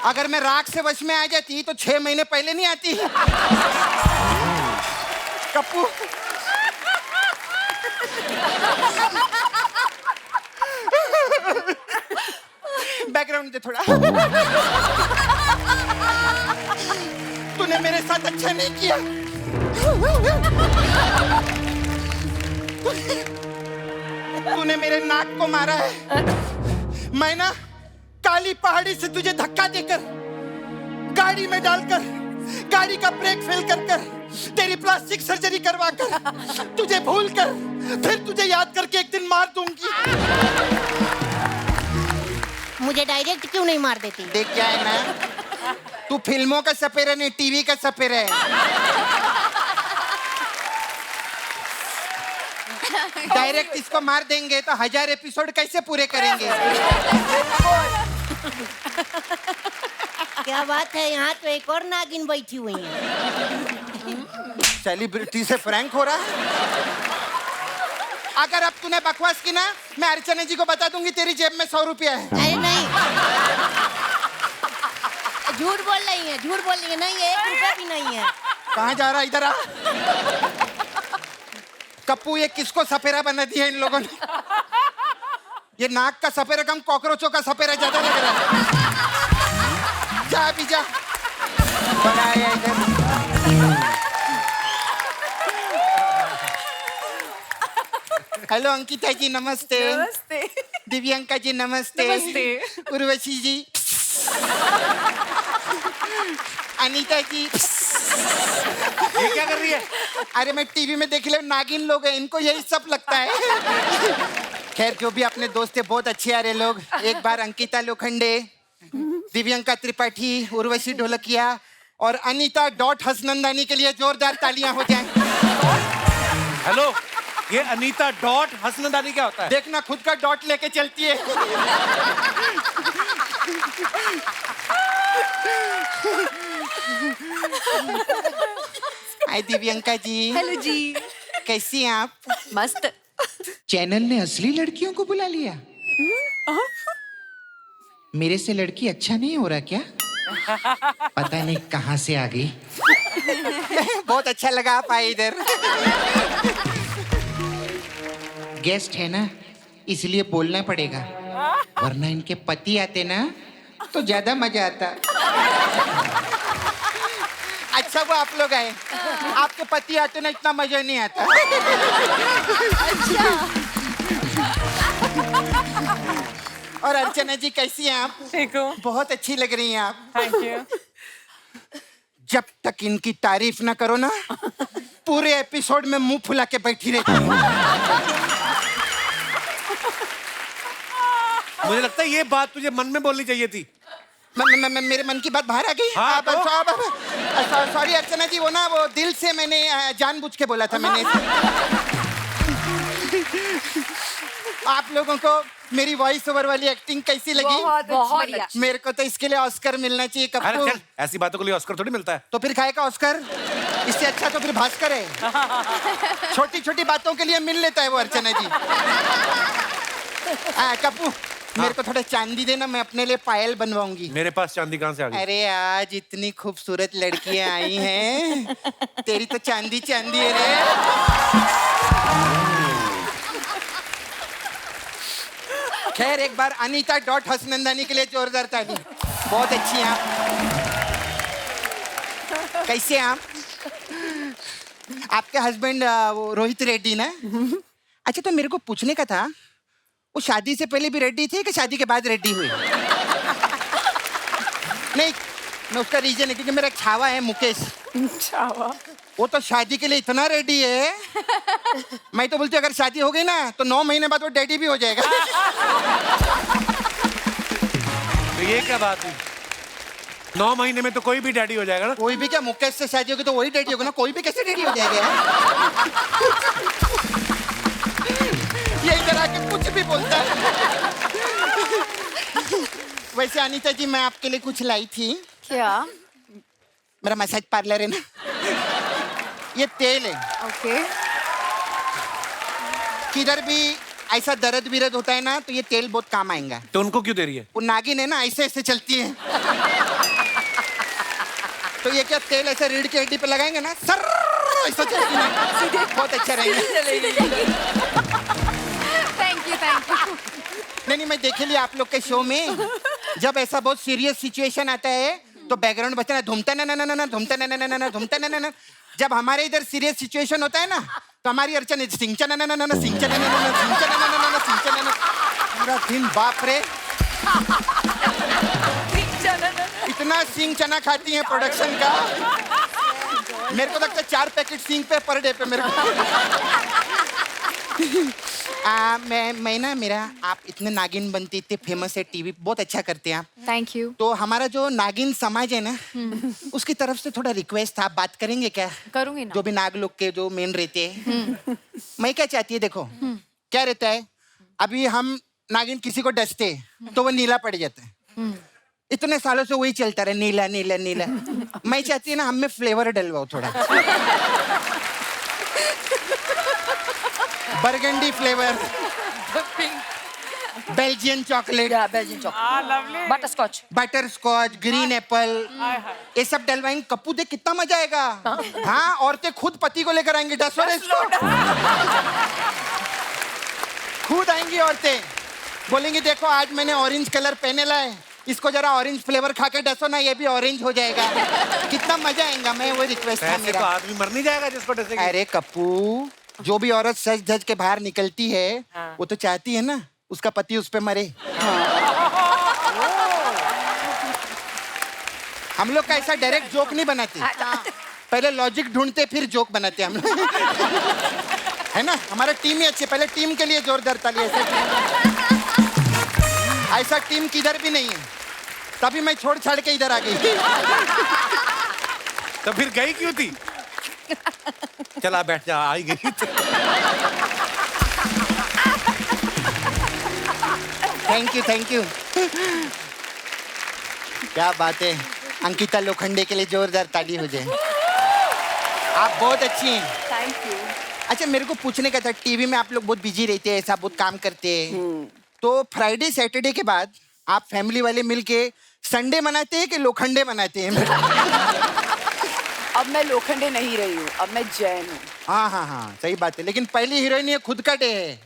अगर मैं राख से वश में आ जाती तो 6 महीने पहले नहीं आती। कप्पू बैकग्राउंड दे थोड़ा। तूने मेरे साथ अच्छा नहीं किया। तूने मेरे नाक को मारा है। मैं ना काली पहाड़ी से तुझे धक्का देकर, गाड़ी में डालकर, गाड़ी का ब्रेक फेल कर तेरी प्लास्टिक सर्जरी करवा कर, तुझे भूल कर, फिर तुझे याद करके एक दिन मार दूंगी। मुझे डायरेक्ट क्यों नहीं मार देती? देख क्या है ना, तू फिल्मों का सपेरा नहीं, टीवी का सपेरा है। डायरेक्ट इसको मार देंगे तो 1000 एपिसोड कैसे पूरे करेंगे? क्या बात है, यहाँ तो एक और नागिन बैठी हुई है। सेलिब्रिटी से फ्रैंक हो रहा है। अगर अब तूने बकवास की ना, मैं अर्चना जी को बता दूंगी तेरी जेब में 100 रुपया है। अरे नहीं, झूठ बोल रही है, झूठ बोल रही है। नहीं, 1 रुपया भी नहीं है। कहाँ जा रहा, इधर आ। कप्पू ये किसको सपेरा बना दिया इन लोगों ने? ये नाक का सपेरा कम कॉकरोचों का सपेरा ज्यादा लग रहा है। जा अभी जा, बनाया इधर। हेलो अंकिता जी नमस्ते। नमस्ते। दिव्यांका जी नमस्ते। नमस्ते। उर्वशी जी, अनीता जी। ये क्या कर रही है? अरे मैं टीवी में देख ले, नागिन लोग हैं, इनको यही सब लगता है। खैर जो भी अपने दोस्त है, बहुत अच्छे आ रहे लोग। एक बार अंकिता लोखंडे, दिव्यांका त्रिपाठी, उर्वशी ढोलकिया और अनीता डॉट हसनंदानी के लिए जोरदार तालियां हो जाएं। हेलो, ये अनीता डॉट हसनंदानी क्या होता है? देखना खुद का डॉट लेके चलती है। हाय दिव्यांका जी। हेलो जी। कैसी हैं आप? मस्त। चैनल ने असली लड़कियों को बुला लिया। मेरे से लड़की अच्छा नहीं हो रहा क्या? पता नहीं कहाँ से आ गई। बहुत अच्छा लगा आप आए इधर। गेस्ट है ना, इसलिए बोलना पड़ेगा, वरना इनके पति आते ना तो ज्यादा मजा आता। अच्छा वो आप लोग आए, आपके पति आते ना इतना मजा नहीं आता। और अर्चना जी कैसी हैं आप? ठीक हूँ। बहुत अच्छी लग रही हैं आप। Thank you. जब तक इनकी तारीफ ना करो ना, पूरे एपिसोड में मुंह फुला के बैठी रहती हूँ। मुझे लगता है ये बात तुझे मन में बोलनी चाहिए थी। मेरे मन की बात बाहर आ गई। हाँ, तो? सॉरी अर्चना जी, वो ना वो दिल से मैंने जानबूझ के बोला था मैंने। आप लोगों को मेरी वॉइस ओवर वाली एक्टिंग कैसी लगी? बहुत बढ़िया। मेरे को तो इसके लिए ऑस्कर मिलना चाहिए। अरे कप्पू चल, ऐसी बातों के लिए ऑस्कर थोड़ी मिलता है। तो फिर खाएगा ऑस्कर? इससे अच्छा तो फिर भास्कर है। छोटी छोटी बातों के लिए मिल लेता है वो अर्चना जी। कप्पू मेरे को थोड़ा चांदी देना, मैं अपने लिए पायल बनवाऊंगी। मेरे पास चांदी कहाँ से आ गई? अरे आज इतनी खूबसूरत लड़कियां आई हैं, तेरी तो चांदी चांदी है रे। खैर एक बार अनीता डॉट हसनंदानी के लिए जोरदार ताली। बहुत अच्छी हैं आप। कैसे हैं आप? आपके हस्बैंड वो रोहित रेड्डी ना? अच्छा तो मेरे को पूछने का था, वो शादी से पहले भी रेड्डी थे कि शादी के बाद रेड्डी हुई? नहीं, मैं उसका रीजन है क्योंकि मेरा एक छावा है मुकेश। छावा? वो तो शादी के लिए इतना रेडी है, मैं तो बोलती अगर शादी हो गई ना तो 9 महीने बाद वो डैडी भी हो जाएगा। तो ये क्या बात हुई? 9 महीने में तो कोई भी डैडी हो जाएगा ना। कोई भी क्या, मुकेश से शादी होगी तो वही डैडी होगा ना, कोई भी कैसे डैडी हो जाएगा यार? ये इधर आके कुछ भी बोलता है। वैसे अनीता जी, मैं आपके लिए कुछ लाई थी। क्या? मेरा मसाज पार्लर है ना, ये तेल है। ओके। किधर भी ऐसा दर्द विरद होता है ना, तो ये तेल बहुत काम आएगा। तो उनको क्यों दे रही है? वो नागिन है ना, ऐसे ऐसे चलती है। तो ये क्या तेल ऐसे रीढ़ की हड्डी पे लगाएंगे ना, सर ऐसा चलती है, बहुत अच्छा रहेगा। Thank you thank you. नहीं, मैं देखे लिया आप लोग के शो में, जब ऐसा बहुत सीरियस सिचुएशन आता है तो बैकग्राउंड बचता है धूमता ना ना ना ना धूमता ना ना ना ना धूमता ना ना ना। जब हमारे इधर सीरियस सिचुएशन होता है ना, तो हमारी अर्चना सिंचा ना ना ना ना सिंचा ना ना ना सिंचा ना ना ना ना सिंचा ना ना। पूरा दिन बाप रे इतना सिंग चना खाती हैं प्रोडक्शन का। मेरे को लगता है 4 पैकेट सिंग पे पर डे पे मेरे को। मैं ना, मेरा आप इतने नागिन बनते, इतने फेमस है, टीवी बहुत अच्छा करते हैं आप। Thank you. तो हमारा जो नागिन समाज है ना, उसकी तरफ से थोड़ा रिक्वेस्ट था, आप बात करेंगे क्या? करूंगी ना। जो भी नाग लोग के जो मेन रहते हैं। मैं क्या चाहती है, देखो क्या रहता है, अभी हम नागिन किसी को डसते तो वो नीला पड़ जाता है। इतने सालों से वही चलता रहे, नीला नीला नीला। मैं चाहती है ना, हमें फ्लेवर डलवाओ थोड़ा, burgundy flavour, Belgian chocolate, Belgian chocolate, lovely. Butterscotch, butterscotch, green apple, ये सब डलवाएंगे। कप्पू देख कितना मजा आएगा। हाँ, औरतें खुद पति को लेकर आएंगी, डसो रे इसको। खुद आएंगी औरतें, बोलेंगी देखो आज मैंने ऑरेंज कलर पहने लाए, इसको जरा ऑरेंज फ्लेवर खा के डसो ना, ये भी ऑरेंज हो जाएगा। कितना मजा आएगा। मैं वो रिक्वेस्ट था ऐसे तो मेरा। आदमी मर नहीं जाएगा जिसको डसेगी। अरे कप्पू, जो भी औरत सज धज के बाहर निकलती है, वो तो चाहती है ना उसका पति उस पे मरे। हम लोग का ऐसा डायरेक्ट जोक नहीं बनाते, पहले लॉजिक ढूंढते फिर जोक बनाते हम लोग। है ना, हमारा टीम ही अच्छी, पहले टीम के लिए जोरदार ताली। ऐसा टीम किधर भी नहीं है, तभी मैं छोड़ छाड़ के इधर आ गई। तो फिर गई क्यों थी? चला बैठ जा, आई गई। Thank you. क्या बात है, अंकिता लोखंडे के लिए जोरदार ताली हो जाए। आप बहुत अच्छी हैं। Thank you. अच्छा, मेरे को पूछने का था, टीवी में आप लोग बहुत बिजी रहते हैं, ऐसा बहुत काम करते हैं, तो फ्राइडे सैटरडे के बाद आप फैमिली वाले मिलके संडे मनाते हैं कि लोखंडे मनाते हैं? अब मैं लोखंडे नहीं रही हूँ, अब मैं जैन हूँ। हाँ, सही बात है, लेकिन पहली हीरोइन ये खुद का डे है।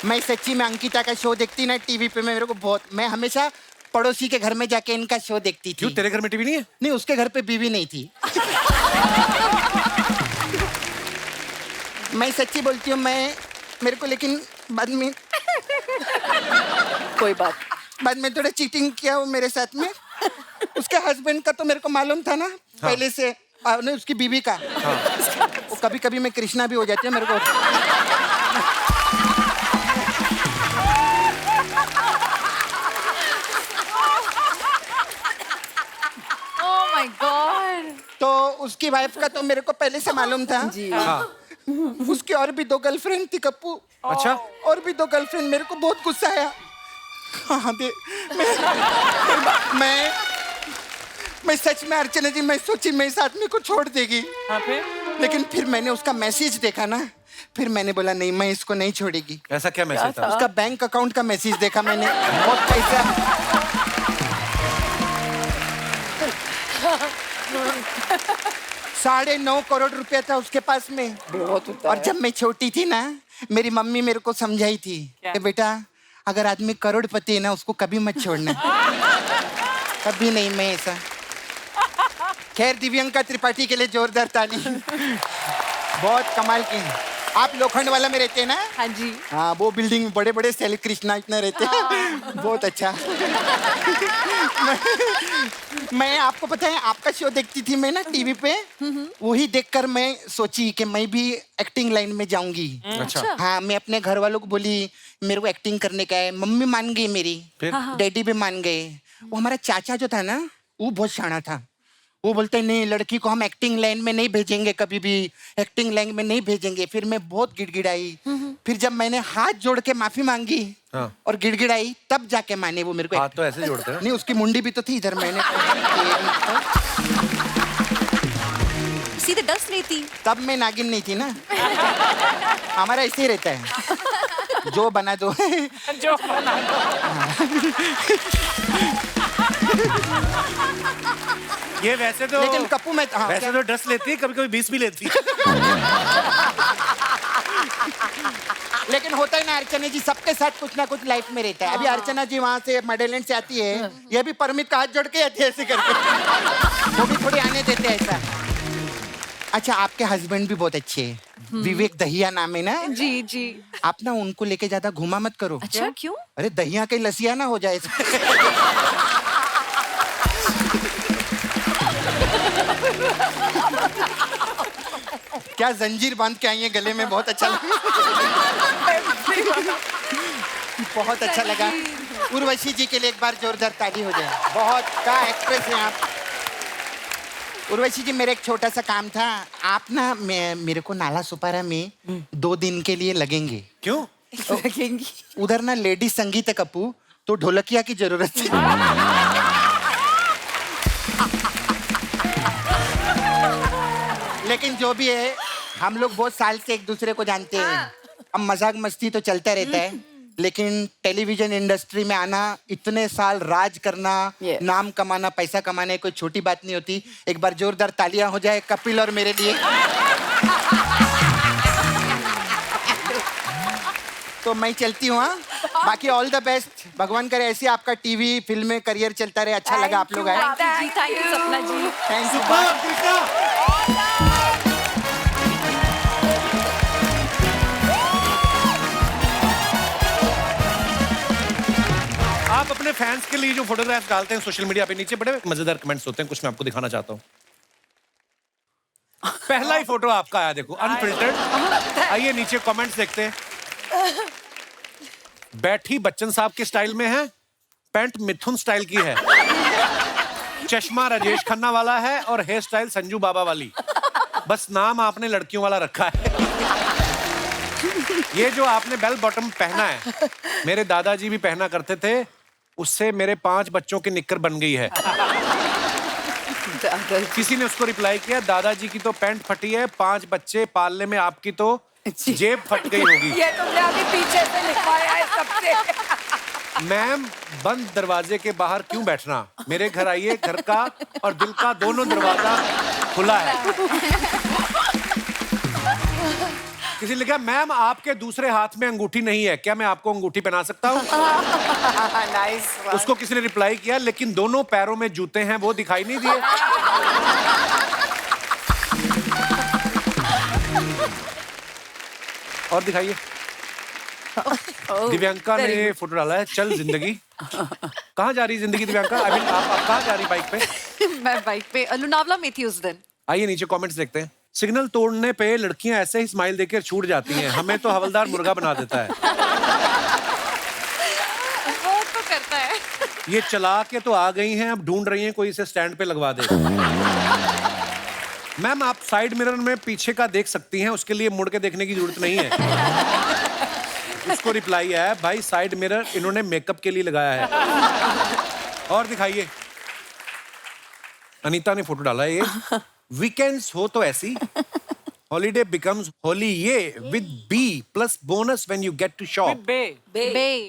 मैं सच्ची में अंकिता का शो देखती ना टीवी पे, मेरे को बहुत, मैं हमेशा पड़ोसी के घर में जाके इनका शो देखती थी। क्यों, तेरे घर में टीवी नहीं है? नहीं, उसके घर पे बीवी नहीं थी। मैं सच्ची बोलती हूँ, मेरे को लेकिन बाद में कोई बात। बाद में थोड़ा चीटिंग किया वो मेरे साथ में। उसके हस्बैंड का तो मेरे को मालूम था ना पहले से, नहीं उसकी बीवी का। वो कभी कभी मैं कृष्णा भी हो जाती है मेरे को। Oh my God. तो उसकी वाइफ का तो मेरे को पहले से मालूम था जी। उसकी और भी 2 गर्लफ्रेंड थी कप्पू। अच्छा, और भी 2 गर्लफ्रेंड। मेरे को बहुत गुस्सा आया। हाँ, मैं सच में अर्चना जी, मैं सोची मैं इस आदमी को छोड़ देगी। हाँ, लेकिन फिर मैंने उसका मैसेज देखा ना, फिर मैंने बोला नहीं, मैं इसको नहीं छोड़ेगी। ऐसा क्या मैसेज था? उसका बैंक अकाउंट का मैसेज देखा मैंने, बहुत पैसा। 9.5 करोड़ रुपया था उसके पास में। बहुत होता और है। जब मैं छोटी थी ना, मेरी मम्मी मेरे को समझाई थी कि बेटा, अगर आदमी करोड़पति है ना, उसको कभी मत छोड़ना। कभी नहीं, मैं ऐसा। खैर, दिव्यंका त्रिपाठी के लिए जोरदार ताली। बहुत कमाल की। आप लोखंड वाला में रहते हैं ना? हाँ जी। हाँ, वो बिल्डिंग में बड़े बड़े सेल कृष्णा इतना रहते हैं। बहुत अच्छा। मैं आपको पता है, आपका शो देखती थी मैं ना टीवी पे, वही देखकर मैं सोची कि मैं भी एक्टिंग लाइन में जाऊंगी। अच्छा। हाँ, मैं अपने घर वालों को बोली मेरे को एक्टिंग करने का है। मम्मी मान गई मेरी, डैडी भी मान गए। वो हमारा चाचा जो था ना, वो बहुत शाना था। वो बोलते नहीं, लड़की को हम एक्टिंग लाइन में नहीं भेजेंगे, कभी भी एक्टिंग लाइन में नहीं भेजेंगे। फिर मैं बहुत गिड़गिड़ाई। फिर जब मैंने हाथ जोड़ के माफी मांगी और गिड़गिड़ाई, तब जाके माने वो मेरे को। हाथ तो ऐसे जोड़ते हैं। नहीं, उसकी मुंडी भी तो थी इधर। मैंने सीधे 10 लेती। तब मैं नागिन नहीं थी ना। हमारा ऐसे ही रहता है, जो बना दो। जो बना ये वैसे तो लेकिन कप्पू में वैसे तो 10 लेती है, कभी कभी 20 भी लेती है। लेकिन होता है ना अर्चना जी, सबके साथ कुछ ना कुछ लाइफ में रहता है। अभी अर्चना जी वहाँ से मेडलैंड से आती है, ये भी परमित का हाथ जोड़ के आती है ऐसे करके। वो भी थोड़ी आने देते हैं ऐसा। अच्छा, आपके हस्बैंड भी बहुत अच्छे हैं, विवेक दहिया नाम है ना? जी जी। आप ना उनको लेके ज्यादा घुमा मत करो। अच्छा, क्यों? अरे दहिया की लसिया ना हो जाए। क्या जंजीर बांध के आई है गले में, बहुत अच्छा लगा। बहुत अच्छा लगा। उर्वशी जी के लिए एक बार जोरदार ताली हो जाए। बहुत का एक्ट्रेस हैं आप। उर्वशी जी, मेरा एक छोटा सा काम था। आप ना मेरे को नाला सुपारा में 2 दिन के लिए लगेंगे। क्यों? लगेंगी। उधर ना लेडी संगीत है कप्पू, तो ढोलकिया की जरूरत है। लेकिन जो भी है, हम लोग बहुत साल से एक दूसरे को जानते हैं। अब मजाक मस्ती तो चलता रहता है, लेकिन टेलीविजन इंडस्ट्री में आना, इतने साल राज करना, नाम कमाना, पैसा कमाना कोई छोटी बात नहीं होती। एक बार जोरदार तालियां हो जाए कपिल और मेरे लिए। तो मैं चलती हूँ। बाकी ऑल द बेस्ट। भगवान करे ऐसे आपका टीवी फिल्म में करियर चलता रहे। अच्छा लगा आप लोग आए। थैंक यू सपना जी। Thank you. आप अपने फैंस के लिए जो फोटोग्राफ्स डालते हैं सोशल मीडिया पे, नीचे बड़े मजेदार कमेंट्स होते हैं, कुछ मैं आपको दिखाना चाहता हूँ। पहला ही फोटो आपका आया, देखो, अनफिल्टर्ड। आइए नीचे कमेंट्स देखते हैं। बैठी बच्चन साहब के स्टाइल में है, पैंट मिथुन स्टाइल की है, चश्मा राजेश खन्ना वाला है और हेयर स्टाइल संजू बाबा वाली। बस नाम आपने लड़कियों वाला रखा है। ये जो आपने बेल बॉटम पहना है, मेरे दादाजी भी पहना करते थे, उससे मेरे 5 बच्चों की निक्कर बन गई है। किसी ने उसको रिप्लाई किया, दादाजी की तो पैंट फटी है, 5 बच्चे पालने में आपकी तो जेब फट गई होगी। ये तुमने अभी पीछे से लिखवाया है सबसे। मैम, बंद दरवाजे के बाहर क्यों बैठना, मेरे घर आइए, घर का और दिल का दोनों दरवाजा खुला है। किसी ने लिखा, मैम आपके दूसरे हाथ में अंगूठी नहीं है, क्या मैं आपको अंगूठी पहना सकता हूँ? नाइस। उसको किसी ने रिप्लाई किया, लेकिन दोनों पैरों में जूते हैं, वो दिखाई नहीं दिए। और दिखाइए। दिव्यांका ने फोटो डाला है, चल जिंदगी। कहाँ जा रही जिंदगी दिव्यांका? अभी आप कहाँ जा रही बाइक पे? मैं बाइक पे लोनावला में थी उस दिन। आइए नीचे कमेंट्स देखते हैं। सिग्नल तोड़ने पे लड़कियां ऐसे ही स्माइल देकर छूट जाती हैं, हमें तो हवलदार मुर्गा बना देता है। वो तो करता है। ये चला के तो आ गई हैं, अब ढूंढ रही हैं कोई इसे स्टैंड पे लगवा दे। मैम, आप साइड मिरर में पीछे का देख सकती हैं, उसके लिए मुड़ के देखने की जरूरत नहीं है। उसको रिप्लाई है, भाई साइड मिरर इन्होंने मेकअप के लिए लगाया है। और दिखाइए। अनीता ने फोटो डाला है, ये वीकेंड्स हो तो ऐसी, हॉलीडे बिकम्स होली ये with B plus bonus when you get to shop. Bae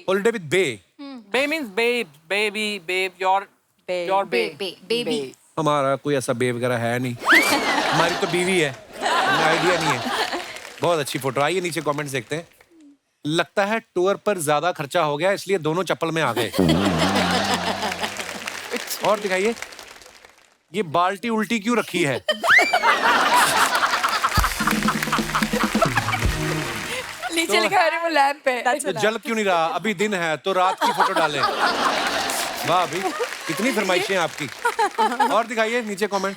holiday with bae. Bae means babe, baby, babe, your bae. Baby. हमारा कोई ऐसा बे वगैरह है नहीं। हमारी तो बीवी है, आइडिया नहीं है। बहुत अच्छी फोटो। आइए नीचे कमेंट्स देखते हैं। लगता है टूर पर ज्यादा खर्चा हो गया, इसलिए दोनों चप्पल में आ गए। और दिखाइए, ये बाल्टी उल्टी क्यों रखी है? नीचे लिखा है वो लैंप पे। तो जल क्यों नहीं रहा? अभी दिन है तो रात की फोटो डालें। वाह अभी इतनी फरमाइशें हैं आपकी। और दिखाइए नीचे कमेंट।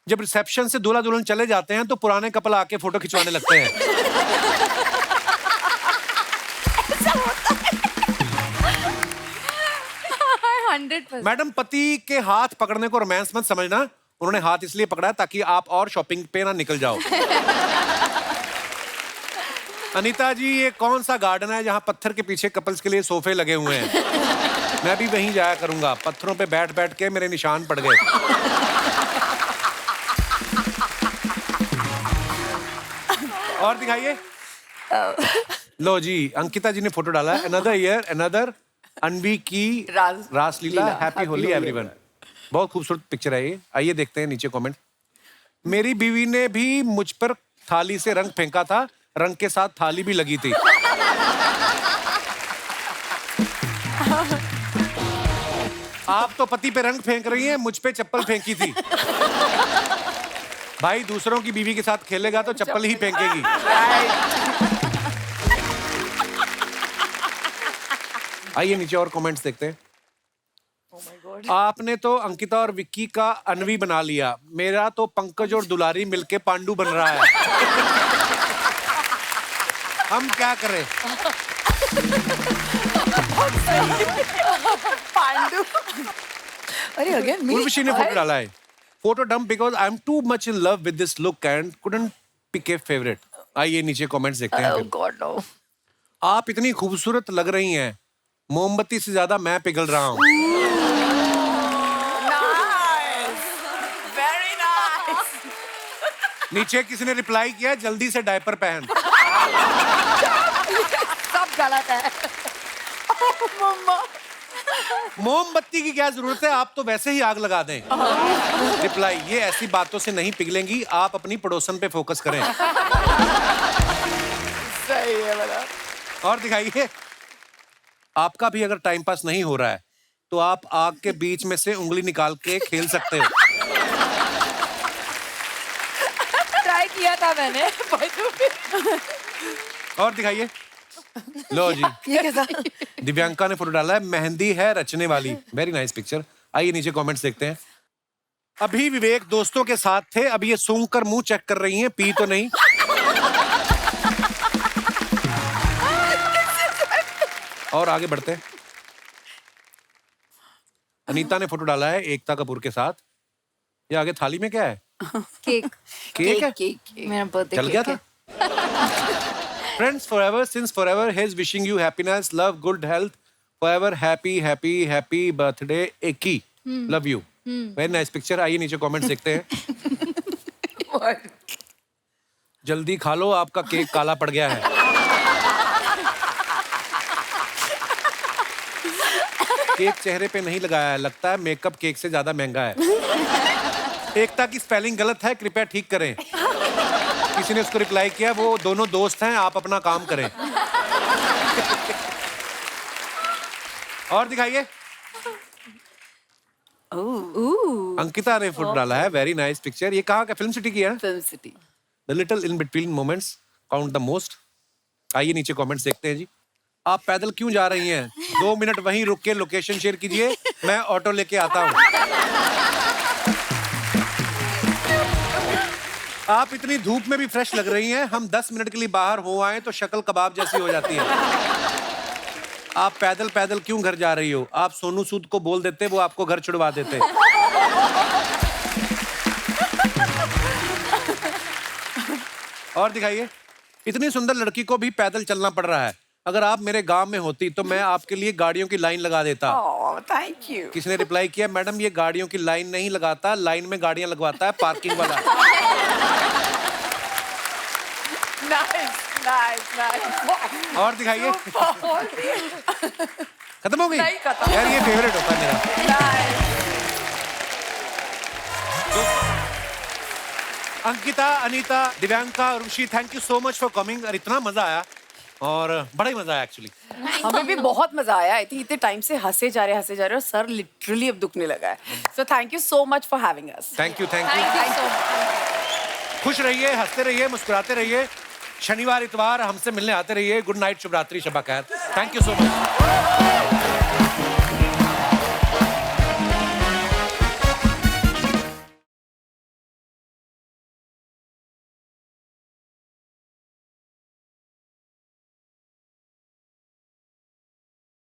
जब रिसेप्शन से दूल्हा दुल्हन चले जाते हैं तो पुराने कपल आके फोटो खिंचवाने लगते हैं। मैडम पति के हाथ पकड़ने को रोमांस मत समझना, उन्होंने हाथ इसलिए पकड़ा ताकि आप और शॉपिंग पे ना निकल जाओ। अनीता जी ये कौन सा गार्डन है जहाँ पत्थर के पीछे कपल्स के लिए सोफे लगे हुए हैं? मैं भी वहीं जाया करूंगा, पत्थरों पे बैठ बैठ के मेरे निशान पड़ गए। और दिखाइए। लो जी अंकिता जी ने फोटो डाला है। अनदर ईयर अनदर अनवी की रासलीला, हैप्पी होली एवरीवन। बहुत खूबसूरत पिक्चर है ये। आइए देखते हैं नीचे कमेंट। मेरी बीवी ने भी मुझ पर थाली से रंग फेंका था, रंग के साथ थाली भी लगी थी। आप तो पति पे रंग फेंक रही हैं, मुझ पे चप्पल फेंकी थी। भाई दूसरों की बीवी के साथ खेलेगा तो चप्पल ही फेंकेगी। आइए नीचे और कमेंट्स देखते हैं। आपने तो अंकिता और विक्की का अनवी बना लिया, मेरा तो पंकज और दुलारी मिलके पांडु बन रहा है। हम क्या करें? पांडु। अरे अगेन उर्वशी ने फोटो डाला है। Photo dump because I am too much in love with this look and couldn't pick a favourite. आइए नीचे कमेंट्स देखते हैं। God no. आप इतनी खूबसूरत लग रही हैं, मोमबत्ती से ज्यादा मैं पिघल रहा हूँ। Very nice. नीचे किसी ने रिप्लाई किया जल्दी से डायपर पहन। सब गलत है। मोमबत्ती की क्या जरूरत है, आप तो वैसे ही आग लगा दें। रिप्लाई ये ऐसी बातों से नहीं पिघलेंगी, आप अपनी पड़ोसन पे फोकस करें। सही है बड़ा। और दिखाइए। आपका भी अगर टाइम पास नहीं हो रहा है तो आप आग के बीच में से उंगली निकाल के खेल सकते हो। ट्राई किया था मैंने। और दिखाइए। लो जी ये कैसा? दिव्यांका ने फोटो डाला है, मेहंदी है रचने वाली। Very nice picture. आइए नीचे कमेंट्स देखते हैं। अभी विवेक दोस्तों के साथ थे, अभी ये सूंघ कर मुंह चेक कर रही हैं, पी तो नहीं। और आगे बढ़ते हैं। अनीता ने फोटो डाला है एकता कपूर के साथ। ये आगे थाली में क्या है? केक। केक है? मेरा बर्थडे चल गया था। Friends forever since forever he is wishing you happiness, love, good health, forever happy happy happy birthday Eki. Love you. Very nice picture. आइए नीचे कमेंट्स देखते हैं। जल्दी खा लो, आपका केक काला पड़ गया है। केक चेहरे पे नहीं लगाया है, लगता है मेकअप केक से ज्यादा महंगा है। एकता की स्पेलिंग गलत है, कृपया ठीक करें। किसी ने उसको रिप्लाई किया वो दोनों दोस्त हैं, आप अपना काम करें। और दिखाइए। अंकिता ने फोटो डाला है। Very nice picture. ये कहाँ का? फिल्म सिटी की है। Film city. The little in between moments count the most. आइए नीचे कमेंट्स देखते हैं जी। आप पैदल क्यों जा रही हैं? 2 मिनट वहीं रुक के लोकेशन शेयर कीजिए, मैं ऑटो लेके आता हूँ। आप इतनी धूप में भी फ्रेश लग रही हैं, हम 10 मिनट के लिए बाहर हो आए तो शक्ल कबाब जैसी हो जाती है। आप पैदल पैदल क्यों घर जा रही हो? आप सोनू सूद को बोल देते, वो आपको घर छुड़वा देते। और दिखाइए। इतनी सुंदर लड़की को भी पैदल चलना पड़ रहा है। अगर आप मेरे गांव में होती तो मैं आपके लिए गाड़ियों की लाइन लगा देता। Thank you. किसी ने रिप्लाई किया मैडम ये गाड़ियों की लाइन नहीं लगाता, लाइन में गाड़ियां लगवाता है पार्किंग वाला। Nice nice nice. और दिखाइए। खत्म हो गई? नहीं, खत्म। यार ये फेवरेट होता है मेरा। Ankita, Anita, Divyanka, Urvashi, thank you so much for coming. और इतना मजा आया, और बड़ा ही मजा आया एक्चुअली। हमें भी बहुत मजा आया। आई थिंक इतने टाइम से हंसे जा रहे और सर लिटरली अब दुखने लगा है। So thank you so much for having us. Thank you खुश रहिए, हंसते रहिए, मुस्कुराते रहिए। शनिवार इतवार हमसे मिलने आते रहिए। गुड नाइट, शुभ रात्रि, शब खैर। Thank you so much.